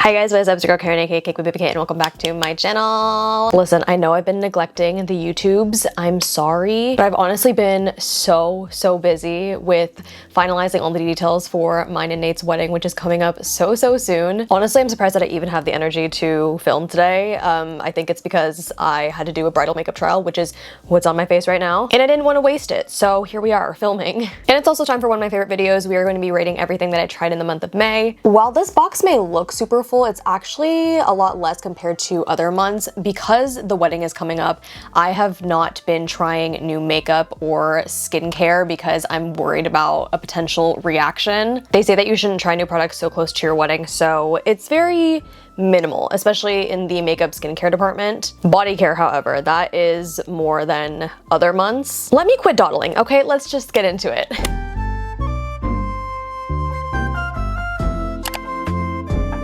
Hi guys, what is up? It's your girl Karen, aka cakedbybabyk, and welcome back to my channel. Listen, I know I've been neglecting the YouTubes. I'm sorry, but I've honestly been so busy with finalizing all the details for mine and Nate's wedding, which is coming up so soon. Honestly, I'm surprised that I even have the energy to film today. I think it's because I had to do a bridal makeup trial, which is what's on my face right now, and I didn't want to waste it, so here we are filming. And it's also time for one of my favorite videos. We are going to be rating everything that I tried in the month of May. While this box may look super full, it's actually a lot less compared to other months. Because the wedding is coming up, I have not been trying new makeup or skincare because I'm worried about a potential reaction. They say that you shouldn't try new products so close to your wedding, so it's very minimal, especially in the makeup skincare department. Body care, however, that is more than other months. Let me quit dawdling, okay? Let's just get into it.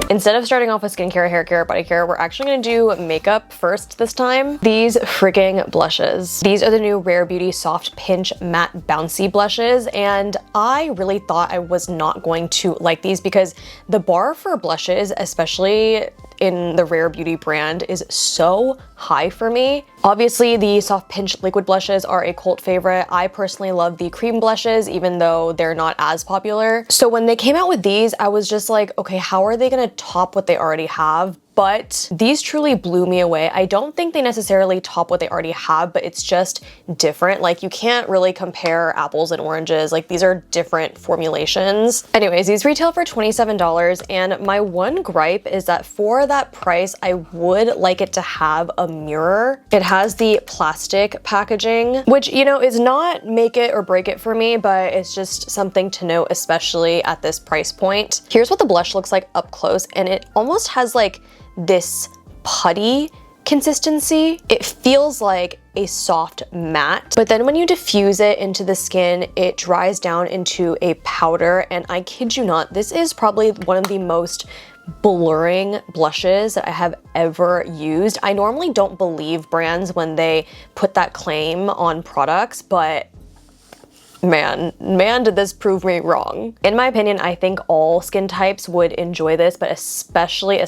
Instead of starting off with skincare, hair care, body care, we're actually gonna do makeup first this time. These freaking blushes. These are the new Rare Beauty Soft Pinch Matte Bouncy blushes, and I really thought I was not going to like these because the bar for blushes, especially in the Rare Beauty brand, is so high for me. Obviously, the Soft Pinch liquid blushes are a cult favorite. I personally love the cream blushes, even though they're not as popular. So when they came out with these, I was just like, okay, how are they gonna top what they already have? But these truly blew me away. I don't think they necessarily top what they already have, but it's just different. Like, you can't really compare apples and oranges. Like, these are different formulations. Anyways, these retail for $27, and my one gripe is that for that price, I would like it to have a mirror. It has the plastic packaging, which, you know, is not make it or break it for me, but it's just something to note, especially at this price point. Here's what the blush looks like up close, and it almost has like this putty consistency. It feels like a soft matte, but then when you diffuse it into the skin, it dries down into a powder, and I kid you not, this is probably one of the most blurring blushes that I have ever used. I normally don't believe brands when they put that claim on products, but man, did this prove me wrong. In my opinion, I think all skin types would enjoy this, but especially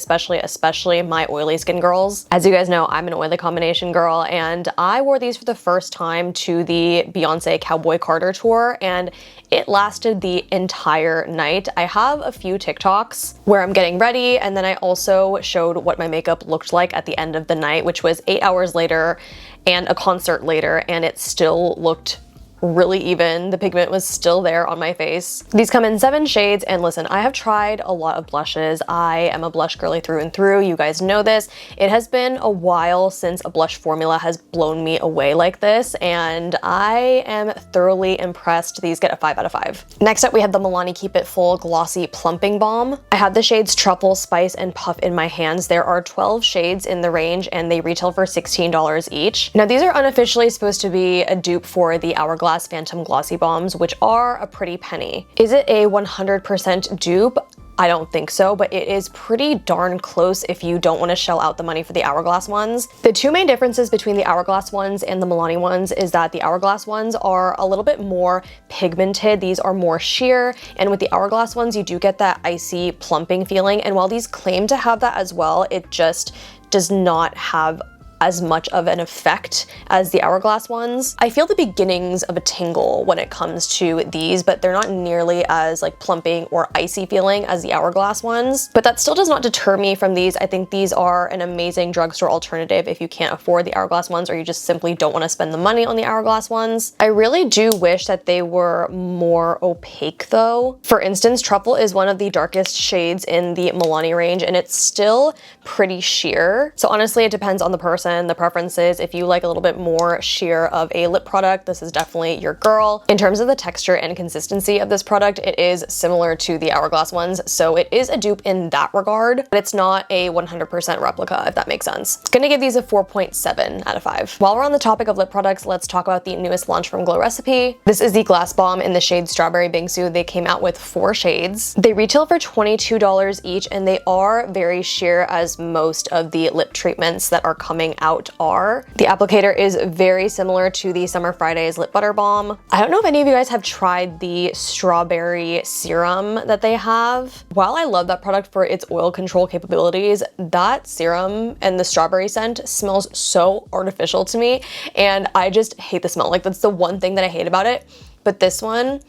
my oily skin girls. As you guys know, I'm an oily combination girl, and I wore these for the first time to the Beyonce Cowboy Carter tour, and it lasted the entire night. I have a few TikToks where I'm getting ready, and then I also showed what my makeup looked like at the end of the night, which was 8 hours later and a concert later, and it still looked really even. The pigment was still there on my face. These come in 7 shades, and listen, I have tried a lot of blushes. I am a blush girly through and through. You guys know this. It has been a while since a blush formula has blown me away like this, and I am thoroughly impressed. These get a 5 out of 5. Next up, we have the Milani Keep It Full Glossy Plumping Balm. I have the shades Truffle, Spice, and Puff in my hands. There are 12 shades in the range, and they retail for $16 each. Now, these are unofficially supposed to be a dupe for the Hourglass Phantom Glossy Bombs, which are a pretty penny. Is it a 100% dupe? I don't think so, but it is pretty darn close if you don't want to shell out the money for the Hourglass ones. The two main differences between the Hourglass ones and the Milani ones is that the Hourglass ones are a little bit more pigmented. These are more sheer, and with the Hourglass ones, you do get that icy plumping feeling, and while these claim to have that as well, it just does not have as much of an effect as the Hourglass ones. I feel the beginnings of a tingle when it comes to these, but they're not nearly as like plumping or icy feeling as the Hourglass ones. But that still does not deter me from these. I think these are an amazing drugstore alternative if you can't afford the Hourglass ones or you just simply don't want to spend the money on the Hourglass ones. I really do wish that they were more opaque though. For instance, Truffle is one of the darkest shades in the Milani range, and it's still pretty sheer. So honestly, it depends on the person, the preferences. If you like a little bit more sheer of a lip product, this is definitely your girl. In terms of the texture and consistency of this product, it is similar to the Hourglass ones, so it is a dupe in that regard, but it's not a 100% replica, if that makes sense. It's gonna give these a 4.7 out of 5. While we're on the topic of lip products, let's talk about the newest launch from Glow Recipe. This is the Glass Bomb in the shade Strawberry Bingsu. They came out with 4 shades. They retail for $22 each, and they are very sheer, as most of the lip treatments that are coming coming out are. The applicator is very similar to the Summer Fridays Lip Butter Balm. I don't know if any of you guys have tried the strawberry serum that they have. While I love that product for its oil control capabilities, that serum and the strawberry scent smells so artificial to me, and I just hate the smell. Like, that's the one thing that I hate about it. But this one,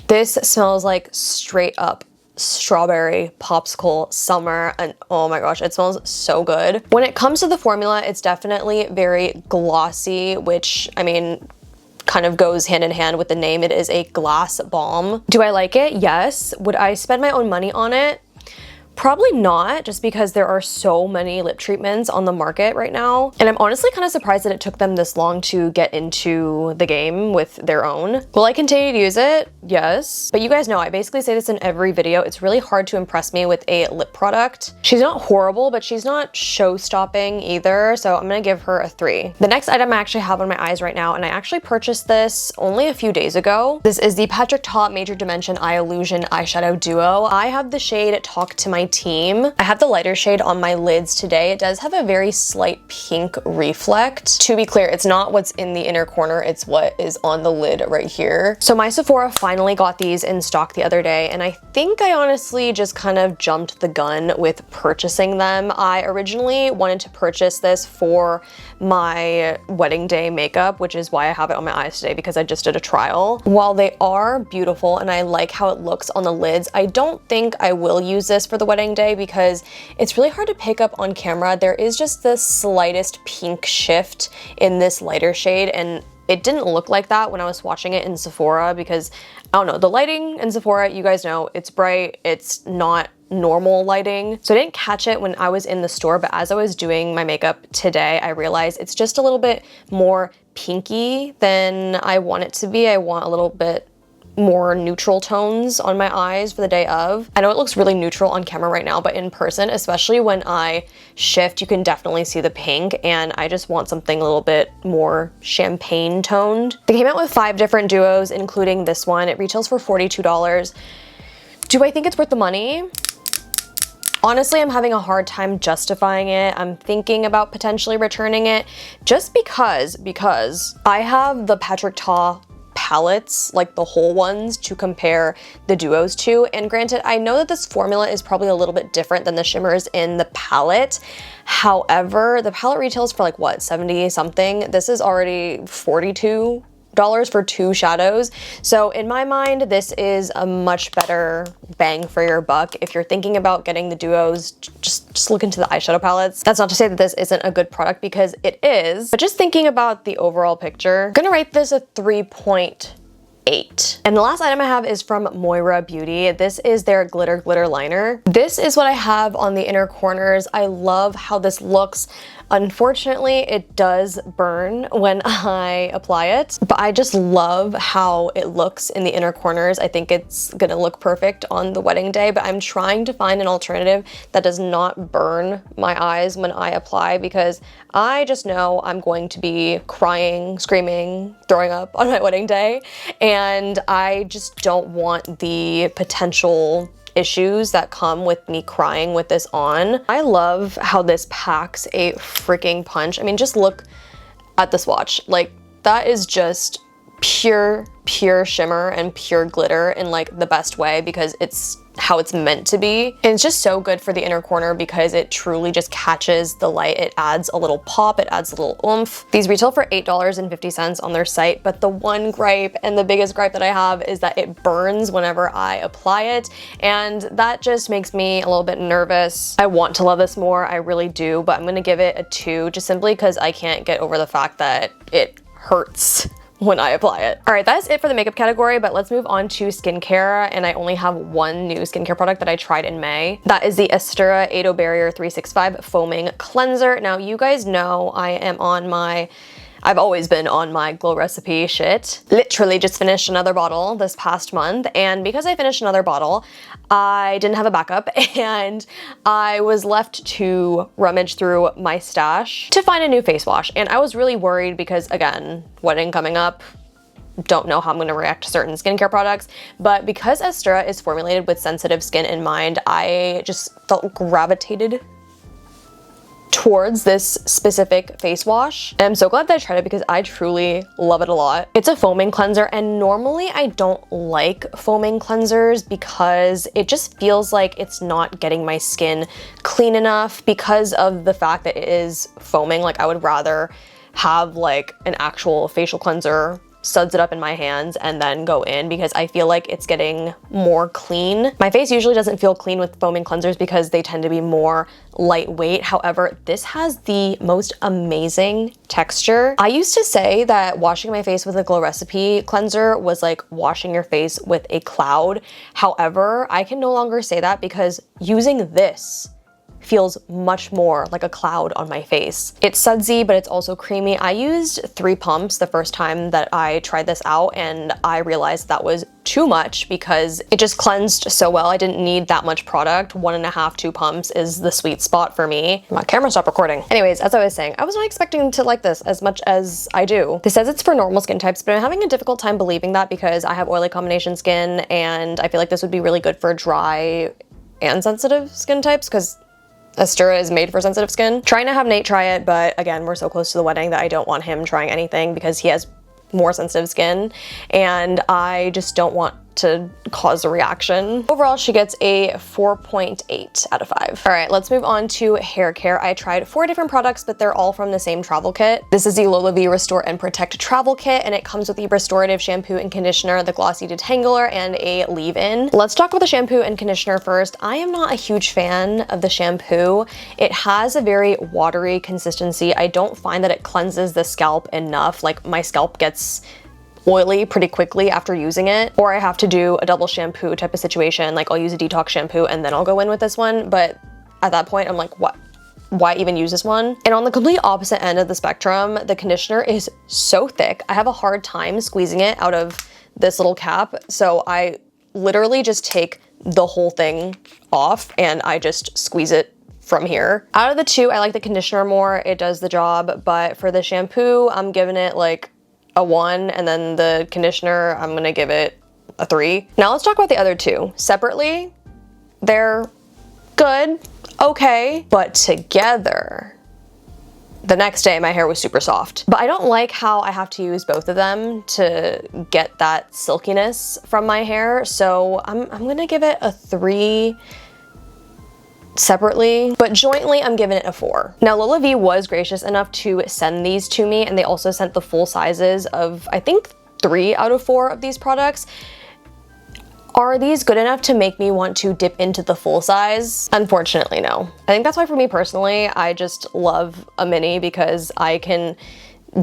this smells like straight up strawberry popsicle summer, and oh my gosh, it smells so good. When it comes to the formula, it's definitely very glossy, which, I mean, kind of goes hand in hand with the name. It is a glass balm. Do I like it? Yes. Would I spend my own money on it? Probably not, just because there are so many lip treatments on the market right now. And I'm honestly kind of surprised that it took them this long to get into the game with their own. Will I continue to use it? Yes. But you guys know, I basically say this in every video, it's really hard to impress me with a lip product. She's not horrible, but she's not show-stopping either, so I'm gonna give her a 3. The next item I actually have on my eyes right now, and I actually purchased this only a few days ago. This is the Patrick Ta Major Dimension Eye Illusion Eyeshadow Duo. I have the shade Talk to My Team. I have the lighter shade on my lids today. It does have a very slight pink reflect. To be clear, it's not what's in the inner corner, it's what is on the lid right here. So my Sephora finally got these in stock the other day, and I think I honestly just kind of jumped the gun with purchasing them. I originally wanted to purchase this for my wedding day makeup, which is why I have it on my eyes today, because I just did a trial. While they are beautiful and I like how it looks on the lids, I don't think I will use this for the wedding day because it's really hard to pick up on camera. There is just the slightest pink shift in this lighter shade, and it didn't look like that when I was swatching it in Sephora because, I don't know, the lighting in Sephora, you guys know, it's bright, it's not normal lighting. So I didn't catch it when I was in the store, but as I was doing my makeup today, I realized it's just a little bit more pinky than I want it to be. I want a little bit more neutral tones on my eyes for the day of. I know it looks really neutral on camera right now, but in person, especially when I shift, you can definitely see the pink, and I just want something a little bit more champagne toned. They came out with 5 different duos, including this one. It retails for $42. Do I think it's worth the money? Honestly, I'm having a hard time justifying it. I'm thinking about potentially returning it just because I have the Patrick Ta palettes, like the whole ones, to compare the duos to. And granted, I know that this formula is probably a little bit different than the shimmers in the palette. However, the palette retails for like what, 70 something? This is already $42 for 2 shadows. So in my mind, this is a much better bang for your buck. If you're thinking about getting the duos, just look into the eyeshadow palettes. That's not to say that this isn't a good product, because it is, but just thinking about the overall picture, I'm gonna rate this a 3.8. And the last item I have is from Moira Beauty. This is their glitter liner. This is what I have on the inner corners. I love how this looks. Unfortunately, it does burn when I apply it, but I just love how it looks in the inner corners. I think it's gonna look perfect on the wedding day, but I'm trying to find an alternative that does not burn my eyes when I apply, because I just know I'm going to be crying, screaming, throwing up on my wedding day, and I just don't want the potential issues that come with me crying with this on. I love how this packs a freaking punch. I mean, just look at the swatch. Like, that is just pure shimmer and pure glitter in like the best way, because it's how it's meant to be. And it's just so good for the inner corner because it truly just catches the light. It adds a little pop, it adds a little oomph. These retail for $8.50 on their site, but the one gripe, and the biggest gripe that I have, is that it burns whenever I apply it, and that just makes me a little bit nervous. I want to love this more, I really do, but I'm gonna give it a 2, just simply because I can't get over the fact that it hurts when I apply it. All right, that is it for the makeup category, but let's move on to skincare, and I only have one new skincare product that I tried in May. That is the Astura 8O Barrier 365 Foaming Cleanser. Now, you guys know I am on my I've always been on my glow recipe shit. Literally just finished another bottle this past month, and because I finished another bottle, I didn't have a backup, and I was left to rummage through my stash to find a new face wash. And I was really worried because, again, wedding coming up, don't know how I'm gonna react to certain skincare products, but because Astura is formulated with sensitive skin in mind, I just felt gravitated towards this specific face wash. And I'm so glad that I tried it because I truly love it a lot. It's a foaming cleanser, and normally I don't like foaming cleansers because it just feels like it's not getting my skin clean enough because of the fact that it is foaming. Like, I would rather have like an actual facial cleanser, suds it up in my hands, and then go in because I feel like it's getting more clean. My face usually doesn't feel clean with foaming cleansers because they tend to be more lightweight. However, this has the most amazing texture. I used to say that washing my face with a Glow Recipe cleanser was like washing your face with a cloud. However, I can no longer say that because using this feels much more like a cloud on my face. It's sudsy, but it's also creamy. I used 3 pumps the first time that I tried this out, and I realized that was too much because it just cleansed so well. I didn't need that much product. 1.5, 2 pumps is the sweet spot for me. My camera stopped recording. Anyways, as I was saying, I was not expecting to like this as much as I do. This says it's for normal skin types, but I'm having a difficult time believing that because I have oily combination skin, and I feel like this would be really good for dry and sensitive skin types because Astura is made for sensitive skin. Trying to have Nate try it, but again, we're so close to the wedding that I don't want him trying anything because he has more sensitive skin, and I just don't want to cause a reaction. Overall, she gets a 4.8 out of 5. All right, let's move on to hair care. I tried 4 different products, but they're all from the same travel kit. This is the LolaVie Restore and Protect Travel Kit, and it comes with the restorative shampoo and conditioner, the glossy detangler, and a leave-in. Let's talk about the shampoo and conditioner first. I am not a huge fan of the shampoo. It has a very watery consistency. I don't find that it cleanses the scalp enough. Like, my scalp gets oily pretty quickly after using it, or I have to do a double shampoo type of situation. Like, I'll use a detox shampoo and then I'll go in with this one, but at that point I'm like, what? Why even use this one? And on the complete opposite end of the spectrum, the conditioner is so thick. I have a hard time squeezing it out of this little cap, so I literally just take the whole thing off and I just squeeze it from here. Out of the two, I like the conditioner more. It does the job, but for the shampoo, I'm giving it like a 1, and then the conditioner, I'm gonna give it a 3. Now let's talk about the other two. Separately, they're good, okay, but together, the next day my hair was super soft. But I don't like how I have to use both of them to get that silkiness from my hair, so I'm gonna give it a 3 separately, but jointly I'm giving it a 4. Now, LolaVie was gracious enough to send these to me, and they also sent the full sizes of, I think, 3 out of 4 of these products. Are these good enough to make me want to dip into the full size? Unfortunately, no. I think that's why for me personally, I just love a mini because I can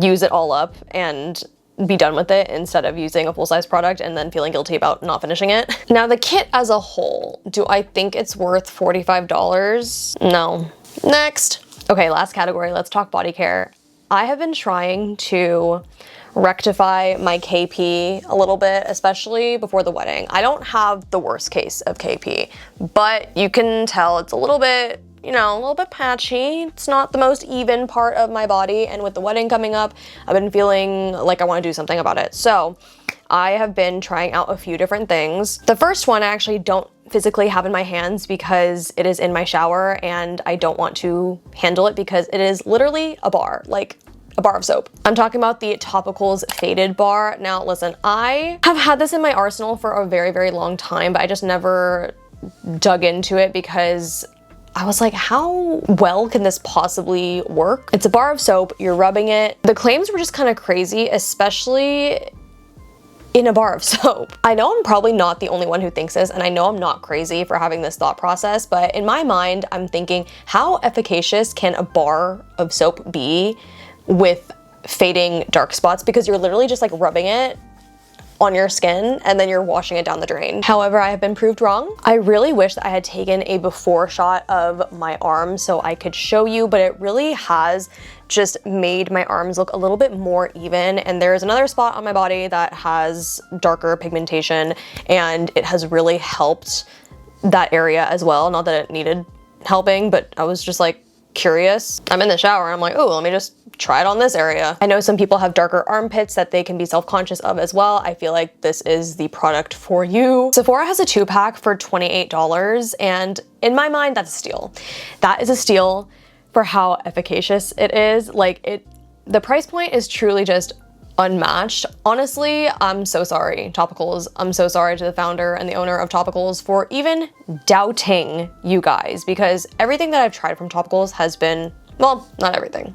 use it all up and be done with it instead of using a full-size product and then feeling guilty about not finishing it. Now, the kit as a whole, do I think it's worth $45? No. Next. Okay, last category, let's talk body care. I have been trying to rectify my KP a little bit, especially before the wedding. I don't have the worst case of KP, but you can tell it's a little bit, you know, a little bit patchy. It's not the most even part of my body, and with the wedding coming up, I've been feeling like I want to do something about it. So I have been trying out a few different things. The first one I actually don't physically have in my hands because it is in my shower and I don't want to handle it because it is literally a bar, like a bar of soap. I'm talking about the Topicals Faded Bar. Now listen, I have had this in my arsenal for a very, very long time, but I just never dug into it because I was like, how well can this possibly work? It's a bar of soap, you're rubbing it. The claims were just kind of crazy, especially in a bar of soap. I know I'm probably not the only one who thinks this, and I know I'm not crazy for having this thought process, but in my mind, I'm thinking, how efficacious can a bar of soap be with fading dark spots? Because you're literally just like rubbing it on your skin and then you're washing it down the drain. However, I have been proved wrong. I really wish that I had taken a before shot of my arms so I could show you, but it really has just made my arms look a little bit more even. And there's another spot on my body that has darker pigmentation, and it has really helped that area as well. Not that it needed helping, but I was just like curious. I'm in the shower and I'm like, oh, let me just try it on this area. I know some people have darker armpits that they can be self-conscious of as well. I feel like this is the product for you. Sephora has a 2-pack for $28, and in my mind, that's a steal. That is a steal for how efficacious it is. Like the price point is truly just unmatched. Honestly, I'm so sorry, Topicals. I'm so sorry to the founder and the owner of Topicals for even doubting you guys, because everything that I've tried from Topicals has been, well, not everything.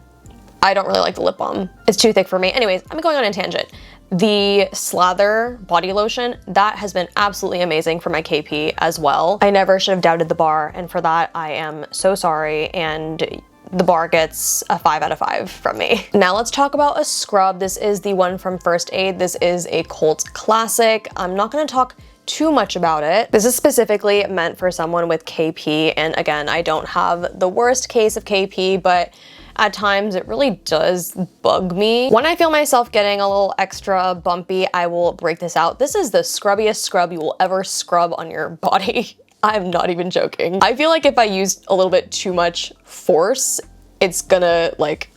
I don't really like the lip balm. It's too thick for me. Anyways, I'm going on a tangent. The Slather body lotion, that has been absolutely amazing for my KP as well. I never should have doubted the bar, and for that, I am so sorry, and the bar gets a 5 out of 5 from me. Now let's talk about a scrub. This is the one from First Aid. This is a cult classic. I'm not gonna talk too much about it. This is specifically meant for someone with KP, and again, I don't have the worst case of KP, but at times it really does bug me. When I feel myself getting a little extra bumpy, I will break this out. This is the scrubbiest scrub you will ever scrub on your body. I'm not even joking. I feel like if I used a little bit too much force, it's gonna like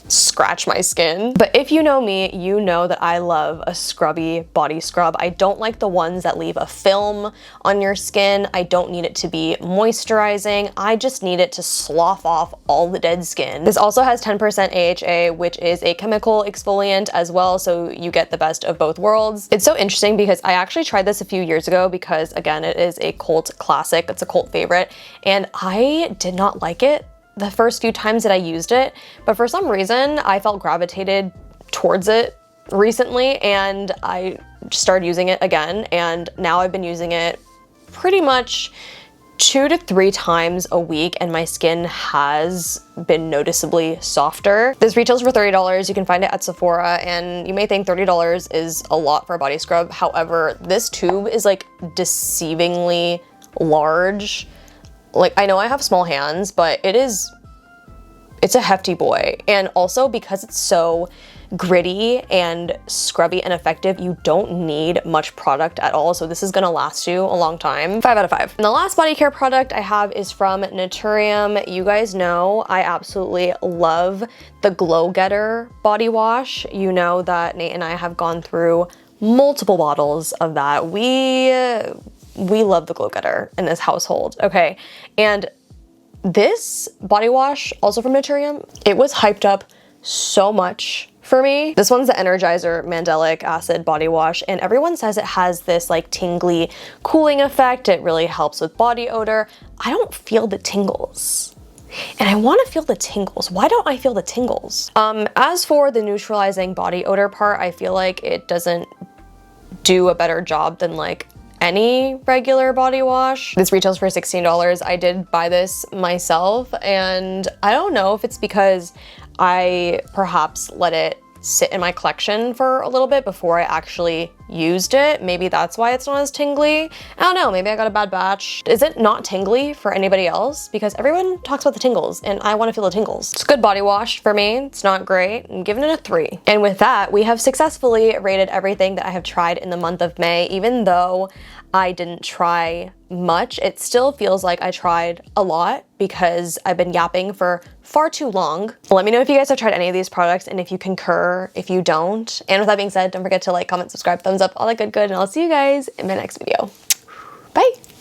scratch my skin. But if you know me, you know that I love a scrubby body scrub. I don't like the ones that leave a film on your skin. I don't need it to be moisturizing. I just need it to slough off all the dead skin. This also has 10% AHA, which is a chemical exfoliant as well, so you get the best of both worlds. It's so interesting because I actually tried this a few years ago because, again, it is a cult classic. It's a cult favorite, and I did not like it the first few times that I used it, but for some reason I felt gravitated towards it recently, and I started using it again, and now I've been using it pretty much 2 to 3 times a week, and my skin has been noticeably softer. This retails for $30. You can find it at Sephora, and you may think $30 is a lot for a body scrub. However, this tube is like deceivingly large. Like, I know I have small hands, but it's a hefty boy. And also because it's so gritty and scrubby and effective, you don't need much product at all. So this is gonna last you a long time. 5 out of 5. And the last body care product I have is from Naturium. You guys know I absolutely love the Glow Getter body wash. You know that Nate and I have gone through multiple bottles of that. We love the Glow Getter in this household, okay? And this body wash, also from Naturium, it was hyped up so much for me. This one's the Energizer Mandelic Acid Body Wash, and everyone says it has this like tingly cooling effect. It really helps with body odor. I don't feel the tingles. And I want to feel the tingles. Why don't I feel the tingles? As for the neutralizing body odor part, I feel like it doesn't do a better job than like any regular body wash. This retails for $16. I did buy this myself, and I don't know if it's because I perhaps let it sit in my collection for a little bit before I actually used it. Maybe that's why it's not as tingly. I don't know, maybe I got a bad batch. Is it not tingly for anybody else? Because everyone talks about the tingles, and I want to feel the tingles. It's a good body wash for me. It's not great. I'm giving it a 3. And with that, we have successfully rated everything that I have tried in the month of May. Even though I didn't try much, it still feels like I tried a lot because I've been yapping for far too long. Let me know if you guys have tried any of these products and if you concur, if you don't. And with that being said, don't forget to like, comment, subscribe, thumbs up, all that good, and I'll see you guys in my next video. Bye.